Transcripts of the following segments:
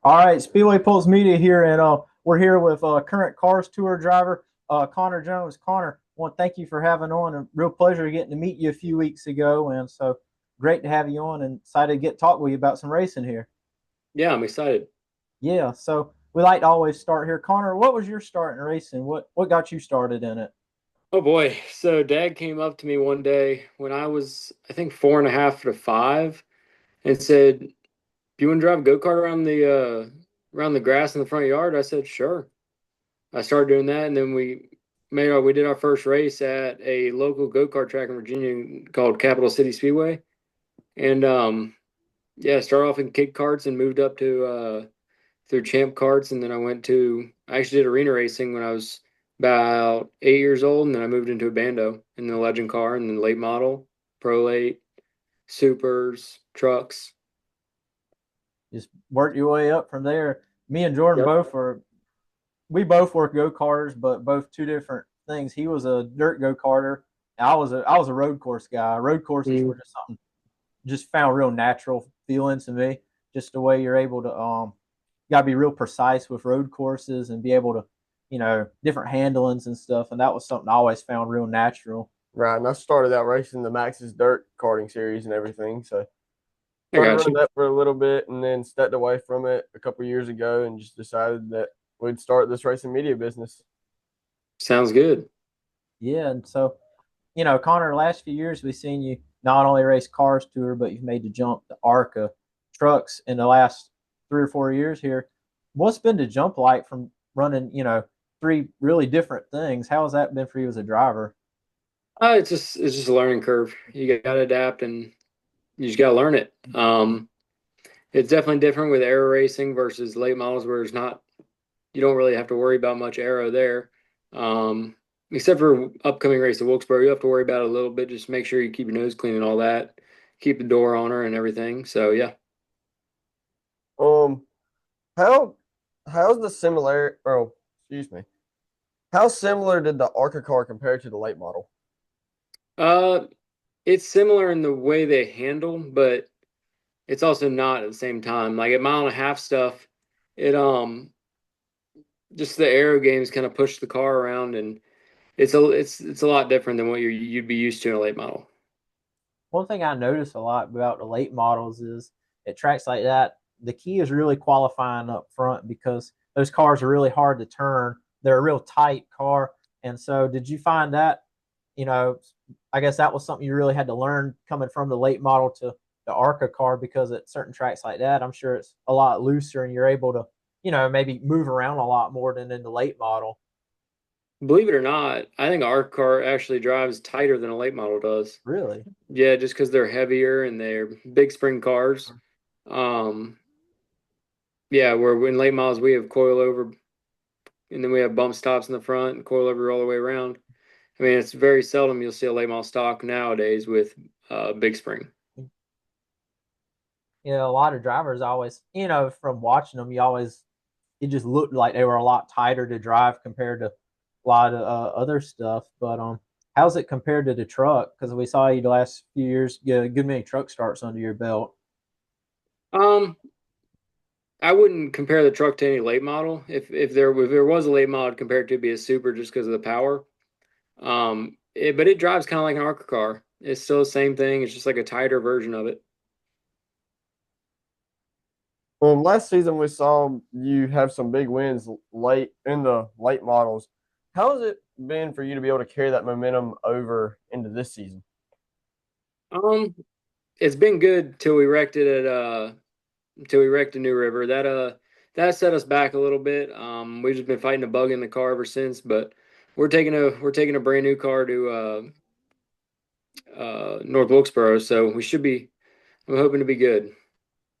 All right, Speedway Pulse Media here, and we're here with current Cars Tour driver Connor Jones. Connor, I want to thank you for having on. A real pleasure getting to meet you a few weeks ago, and so great to have you on. And excited to get talk with you about some racing here. Yeah, I'm excited. Yeah, so we like to always start here. Connor, what was your start in racing? What got you started in it? Oh boy. So dad came up to me one day when I was, I think, 4.5 to 5 and said, "Do you want to drive a go-kart around the grass in the front yard?" I said, "Sure." I started doing that, and then we did our first race at a local go-kart track in Virginia called Capital City Speedway. And yeah, started off in kid karts and moved up to through champ karts, and then I actually did arena racing when I was about 8 years old, and then I moved into a bando in the legend car, and then late model, pro late, supers, trucks. Just work your way up from there. Me and Jordan Yep. both work go karters, but both two different things. He was a dirt go karter. I was a road course guy. Road courses Mm. were just something just found real natural feeling to me. Just the way you're able to you gotta be real precise with road courses and be able to, different handlings and stuff. And that was something I always found real natural. Right, and I started out racing the Max's Dirt karting series and everything. So I started got running you. that for a little bit, and then stepped away from it a couple years ago, and just decided that we'd start this racing media business. Sounds good. Yeah, and so Connor, the last few years we've seen you not only race cars tour, but you've made the jump to ARCA trucks in the last 3 or 4 years here. What's been the jump like from running, three really different things? How has that been for you as a driver? It's just a learning curve. You got to adapt, and you just got to learn it. It's definitely different with aero racing versus late models, where it's not you don't really have to worry about much aero there. Um, Except for upcoming race at Wilkesboro, you have to worry about it a little bit. Just make sure you keep your nose clean and all that, keep the door on her and everything. So yeah, Um, how how's the similar? Oh, excuse me. How similar did the ARCA car compare to the late model? uh, it's similar in the way they handle, but it's also not at the same time. Like at mile and a half stuff, it just the aero games kind of push the car around, and it's a lot different than what you'd be used to in a late model. One thing I notice a lot about the late models is at tracks like that, the key is really qualifying up front because those cars are really hard to turn. They're a real tight car. And so, did you find that, you know, I guess that was something you really had to learn coming from the late model to the ARCA car because at certain tracks like that, I'm sure it's a lot looser and you're able to, maybe move around a lot more than in the late model. Believe it or not, I think our car actually drives tighter than a late model does. Really? Yeah, just because they're heavier and they're big spring cars. Um, yeah, where in late models we have coilover and then we have bump stops in the front and coilover all the way around. I mean, it's very seldom you'll see a late model stock nowadays with big spring. A lot of drivers always, from watching them, it just looked like they were a lot tighter to drive compared to a lot of other stuff. But how's it compared to the truck? Because we saw you the last few years get a good many truck starts under your belt. Um, I wouldn't compare the truck to any late model. If there was a late model, I'd compare it to be a super just because of the power. But it drives kind of like an ARCA car. It's still the same thing. It's just like a tighter version of it. Last season we saw you have some big wins late in the late models. How has it been for you to be able to carry that momentum over into this season? Um, it's been good till we wrecked it at until we wrecked a New River. That set us back a little bit. We've just been fighting a bug in the car ever since, but we're taking a brand new car to North Wilkesboro, so we should be. I'm hoping to be good.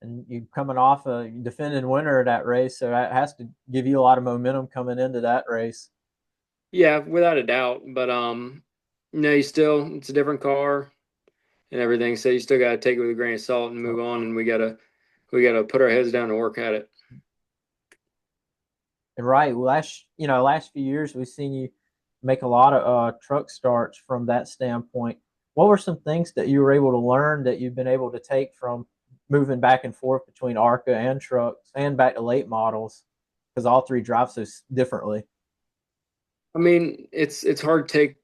And you coming off a defending winner of that race, so that has to give you a lot of momentum coming into that race. Yeah, without a doubt. But no, it's a different car and everything, so you still got to take it with a grain of salt and move on. And we gotta put our heads down and work at it. And right, last few years we've seen you make a lot of truck starts from that standpoint. What were some things that you were able to learn that you've been able to take from moving back and forth between ARCA and trucks and back to late models because all three drive so differently. I mean, it's hard to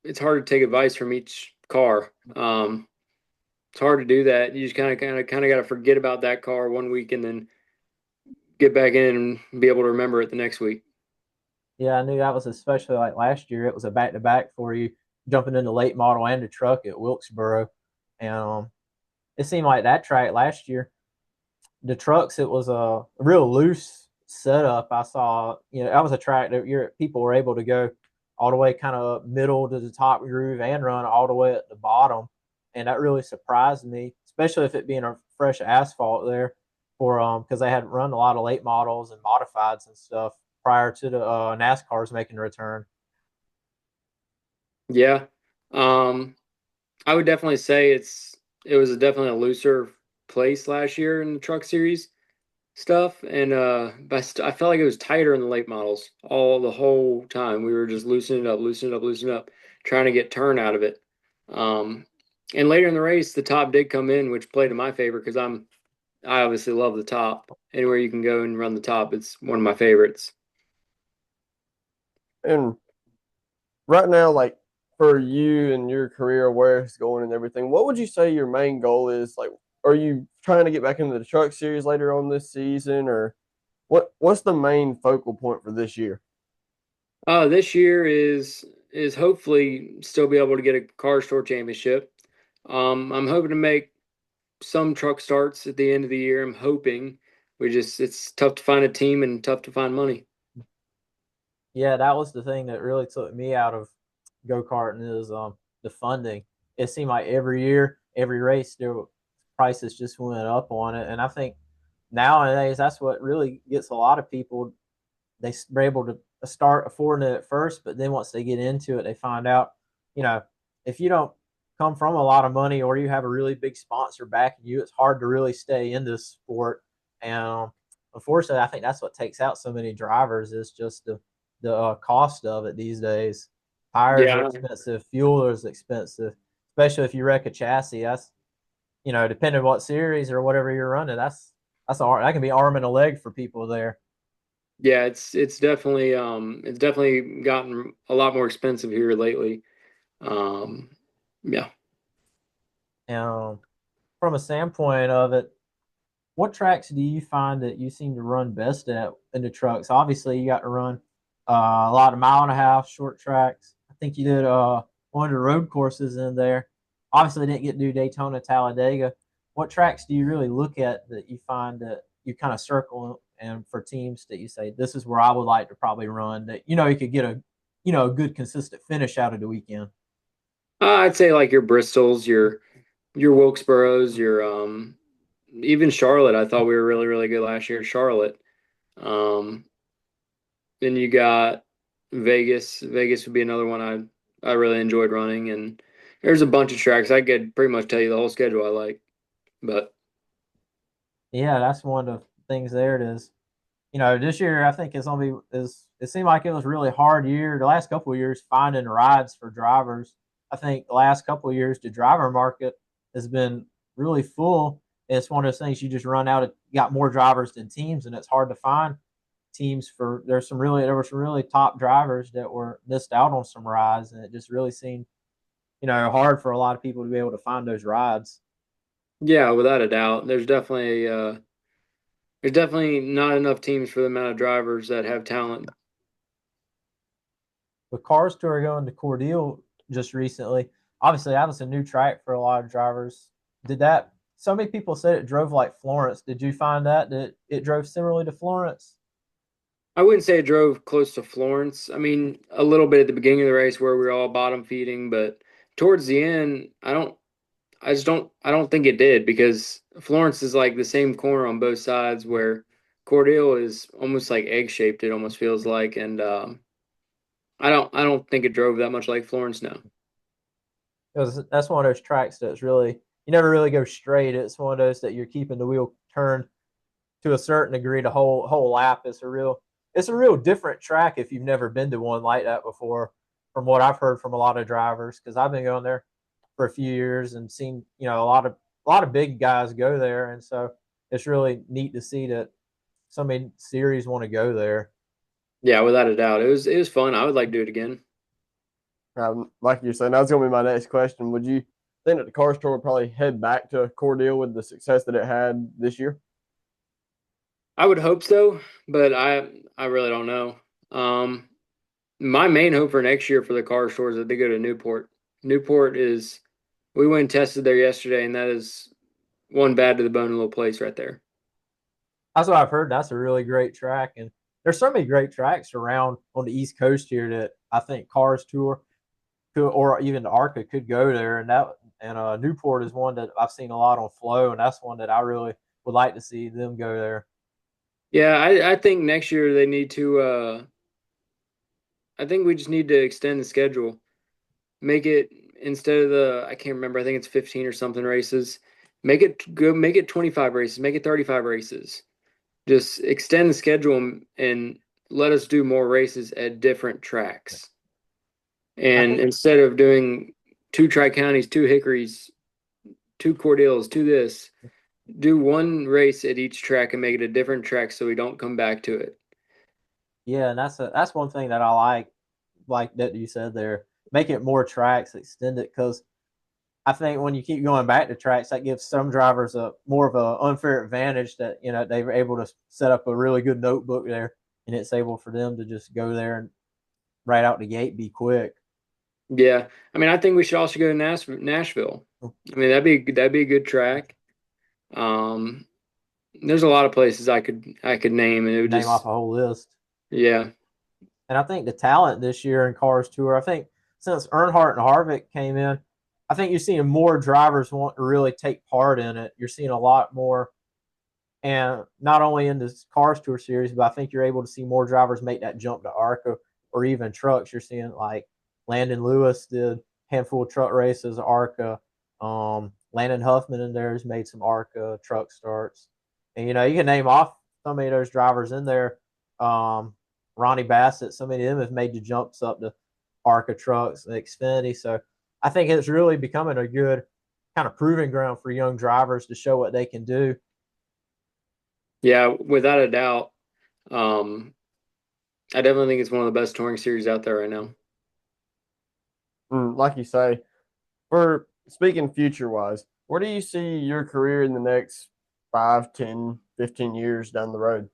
take advice from each car. It's hard to do that. You just kind of got to forget about that car one week and then get back in and be able to remember it the next week. Yeah, I knew that was especially like last year. It was a back to back for you jumping into late model and the truck at Wilkesboro, and it seemed like that track last year. The trucks, it was a real loose setup. I saw, that was a track that people were able to go all the way kind of middle to the top groove and run all the way at the bottom, and that really surprised me, especially if it being a fresh asphalt there for because they had run a lot of late models and modifieds and stuff prior to the NASCARs making a return. Yeah. Um, I would definitely say it was definitely a looser place last year in the truck series stuff, and I felt like it was tighter in the late models all the whole time. We were just loosening up, trying to get turn out of it. Um, and later in the race, the top did come in, which played in my favor because I obviously love the top. Anywhere you can go and run the top, it's one of my favorites. And right now, like for you and your career, where it's going and everything, what would you say your main goal is? Like, are you trying to get back into the truck series later on this season, or what's the main focal point for this year? This year is hopefully still be able to get a car store championship. I'm hoping to make some truck starts at the end of the year. I'm hoping. It's tough to find a team and tough to find money. Yeah, that was the thing that really took me out of go karting is the funding. It seemed like every year, every race, prices just went up on it, and I think nowadays that's what really gets a lot of people. They're able to start affording it at first, but then once they get into it, they find out, you know, if you don't come from a lot of money or you have a really big sponsor backing you, it's hard to really stay in this sport. And unfortunately, I think that's what takes out so many drivers is just the cost of it these days. Tires are Yeah, expensive, fuel is expensive, especially if you wreck a chassis. That's depending on what series or whatever you're running, that can be arm and a leg for people there. yeah, it's definitely gotten a lot more expensive here lately. Um, yeah. And from a standpoint of it, what tracks do you find that you seem to run best at in the trucks? Obviously, you got to run a lot of mile and a half short tracks. I think you did one of the road courses in there. Obviously, didn't get to do Daytona, Talladega. What tracks do you really look at that you find that you kind of circle and for teams that you say this is where I would like to probably run that you could get a good consistent finish out of the weekend? I'd say like your Bristols, your Wilkesboros, your even Charlotte. I thought we were really really good last year. Charlotte. Um, then you got Vegas. Vegas would be another one I really enjoyed running, and there's a bunch of tracks. I could pretty much tell you the whole schedule I like, but Yeah, that's one of the things there. It is. This year I think it's gonna be is it seemed like it was a really hard year. The last couple of years finding rides for drivers. I think the last couple of years the driver market has been really full. It's one of those things you just run out of got more drivers than teams, and it's hard to find teams for there were some really top drivers that were missed out on some rides, and it just really seemed hard for a lot of people to be able to find those rides. yeah, without a doubt, there's definitely not enough teams for the amount of drivers that have talent. With Cars Tour going to Cordele just recently, obviously that was a new track for a lot of drivers. Did that? So many people said it drove like Florence. Did you find that it drove similarly to Florence? I wouldn't say it drove close to Florence. I mean, a little bit at the beginning of the race where we were all bottom feeding, but towards the end, I don't think it did because Florence is like the same corner on both sides where Cordele is almost like egg shaped. It almost feels like, and I don't think it drove that much like Florence now. Because that's one of those tracks that's really you never really go straight. It's one of those that you're keeping the wheel turned to a certain degree the whole lap. It's a real different track if you've never been to one like that before, from what I've heard from a lot of drivers. Because I've been going there for a few years and seen a a lot of big guys go there, and so it's really neat to see that so many series want to go there. Yeah, without a doubt. It was fun. I would like to do it again. Like you're saying, that was going to be my next question. Would you think that the car store would probably head back to Cordele with the success that it had this year? I would hope so, but I really don't know. My main hope for next year for the car store is that they go to Newport. Newport is we went and tested there yesterday, and that is one bad to the bone little place right there. That's what I've heard. That's a really great track, and there's so many great tracks around on the East Coast here that I think Cars Tour could, or even the ARCA could go there. And Newport is one that I've seen a lot on Flow, and that's one that I really would like to see them go there. Yeah, I think next year they need to. I think we just need to extend the schedule, make it instead of the I can't remember. I think it's 15 or something races. Make it go. Make it 25 races. Make it 35 races. Just extend the schedule and let us do more races at different tracks. And instead of doing two Tri-Counties, two Hickories, two Cordeles, two this, do one race at each track and make it a different track so we don't come back to it. Yeah, and that's one thing that I like that you said there. Make it more tracks, extend it, because I think when you keep going back to tracks, that gives some drivers a more of an unfair advantage that they were able to set up a really good notebook there, and it's able for them to just go there and right out the gate be quick. Yeah, I mean, I think we should also go to Nashville. I mean, that'd be a good track. Um, there's a lot of places I could name, and it would Name just off a whole list. yeah. And I think the talent this year in Cars Tour, I think since Earnhardt and Harvick came in, I think you're seeing more drivers want to really take part in it. You're seeing a lot more, and not only in this Cars Tour series, but I think you're able to see more drivers make that jump to ARCA or even trucks. You're seeing like Landon Lewis did a handful of truck races, ARCA. Landon Huffman in there has made some ARCA truck starts. And, you can name off so many of those drivers in there. Ronnie Bassett, so many of them have made the jumps up to ARCA trucks and Xfinity. So I think it's really becoming a good kind of proving ground for young drivers to show what they can do. Yeah, without a doubt. I definitely think it's one of the best touring series out there right now. Like you say, for speaking future wise, where do you see your career in the next 5, 10, 15 years down the road?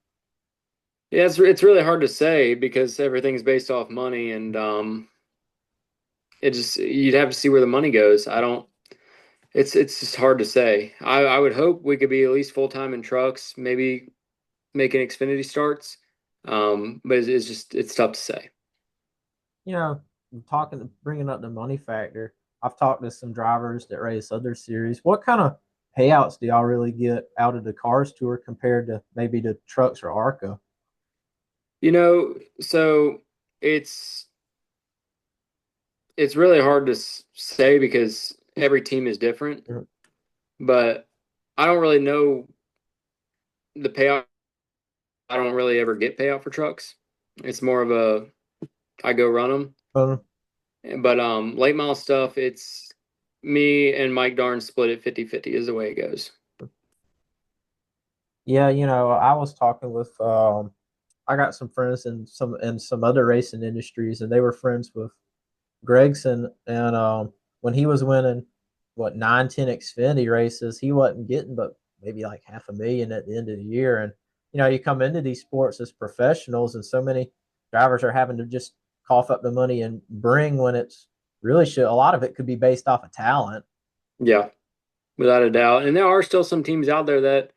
Yeah, it's really hard to say because everything's based off money, and it just you'd have to see where the money goes. I don't. It's just hard to say. I would hope we could be at least full time in trucks, maybe making Xfinity starts. But it's tough to say. Bringing up the money factor, I've talked to some drivers that race other series. What kind of payouts do y'all really get out of the Cars Tour compared to maybe the trucks or ARCA? So it's really hard to say because every team is different. Mhm. But I don't really know the payout. I don't really ever get payout for trucks. It's more of a I go run them. Um, But late model stuff, it's me and Mike Darn split it 50-50 is the way it goes. yeah, I was talking with I got some friends in some other racing industries, and they were friends with Gregson, and when he was winning what 9, 10 Xfinity races, he wasn't getting but maybe like $500,000 at the end of the year. And you come into these sports as professionals, and so many drivers are having to just cough up the money and bring when it's really should. A lot of it could be based off of talent. Yeah, without a doubt. And there are still some teams out there that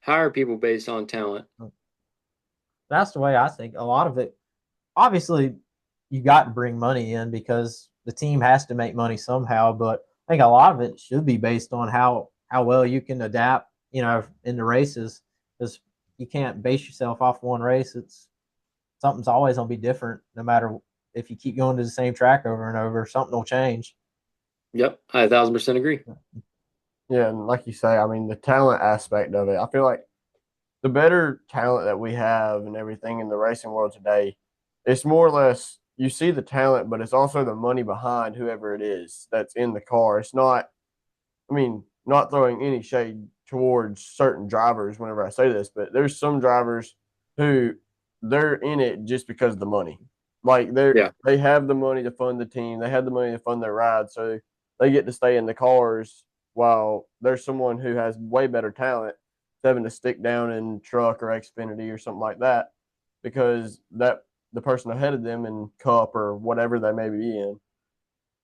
hire people based on talent. That's the way I think. A lot of it, obviously, you got to bring money in because the team has to make money somehow. But I think a lot of it should be based on how well you can adapt, in the races. Because you can't base yourself off one race. It's something's always gonna be different, no matter if you keep going to the same track over and over. Something will change. Yep, I 1,000% agree. Yeah, and like you say, I mean, the talent aspect of it, I feel like the better talent that we have and everything in the racing world today, it's more or less you see the talent, but it's also the money behind whoever it is that's in the car. It's not, I mean, not throwing any shade towards certain drivers whenever I say this, but there's some drivers who they're in it just because of the money. Like they have the money to fund the team, they have the money to fund their ride, so they get to stay in the cars while there's someone who has way better talent having to stick down in truck or Xfinity or something like that because that the person ahead of them in Cup or whatever they may be in,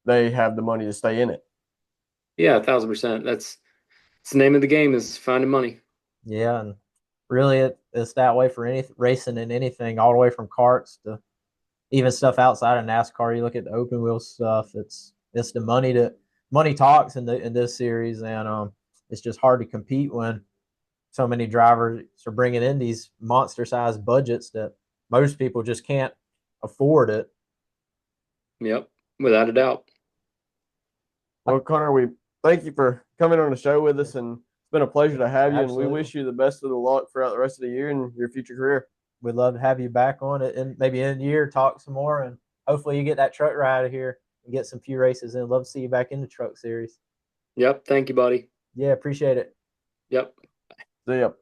they have the money to stay in it. Yeah, 1,000%. It's the name of the game is finding money. Yeah, and really it's that way for any racing and anything, all the way from karts to even stuff outside of NASCAR. You look at the open wheel stuff. It's the money talks in this series, and it's just hard to compete when so many drivers are bringing in these monster sized budgets that most people just can't afford it. Yep, without a doubt. Well, Connor, we thank you for coming on the show with us, and it's been a pleasure to have you. Absolutely. And we wish you the best of the luck throughout the rest of the year and your future career. We'd love to have you back on it, and maybe in a year talk some more, and hopefully you get that truck ride here and get some few races. And love to see you back in the truck series. Yep, thank you, buddy. Yeah, appreciate it. Yep. See ya.